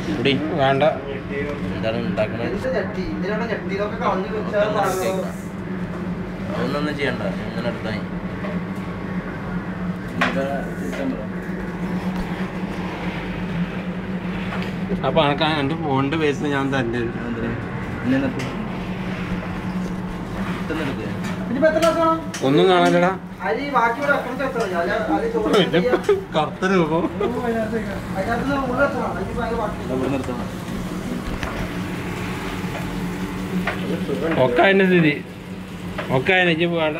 കുടി വേണ്ട എന്താണ് ഉണ്ടാക്കണത് അതൊന്നും ചെയ്യണ്ട ഇങ്ങനെ എടുത്താൽ അപ്പൊ അനക്ക് എൻ്റെ ഫോണിന്റെ പേസ് ഞാൻ തന്നെ ഒന്നും കാണാനടാ കറുത്ത രൂപം ഒക്കെ അതിന്റെ സ്ഥിതി ഒക്കെ അതിനേക്ക് പോകാണ്ട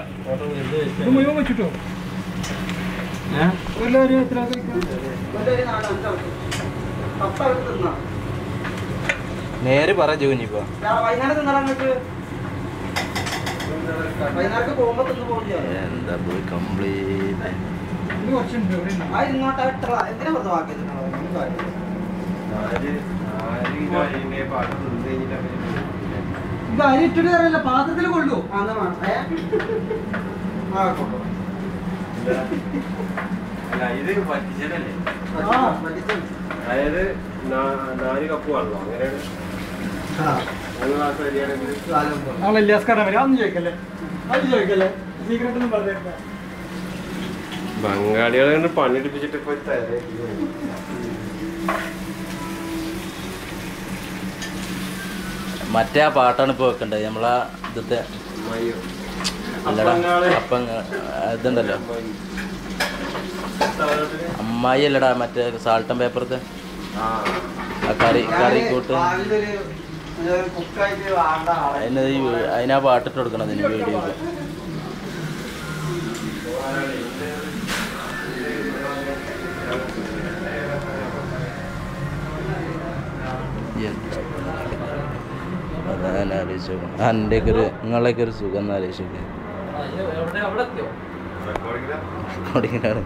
വെച്ചിട്ടോ നേരെ പറ ജോനിപ്പോ എന്താ പോയി കംപ്ലീറ്റ് ഇത് അരിട്ടിട്ട് അറിയില്ല പാത്രത്തിൽ കൊള്ളു ഇത് പറ്റിച്ചതല്ലേ അതായത് 4 കപ്പ് വെള്ളം അങ്ങനെയാണ് ബംഗാളികളെ കൊണ്ട് പണിയെടുപ്പിച്ചിട്ട് ഇപ്പൊ മറ്റേ ആ പാട്ടാണ് ഇപ്പൊ വെക്കണ്ടത് നമ്മളാ ഇതത്തെ അപ്പം ഇതുണ്ടല്ലോ അമ്മായി അല്ലടാ മറ്റേ സാൾട്ട് ആൻഡ് പേപ്പറത്തെ കറി കൂട്ട് അതിനാ പാട്ടിട്ട് കൊടുക്കണം അതിന് വീഡിയോ അതാണ് ആലോചിച്ചു എൻ്റെയൊക്കെ ഒരു നിങ്ങളെയൊക്കെ ഒരു സുഖം എന്ന് ആലോചിച്ചു റെക്കോർഡിങ്ങിനാണ്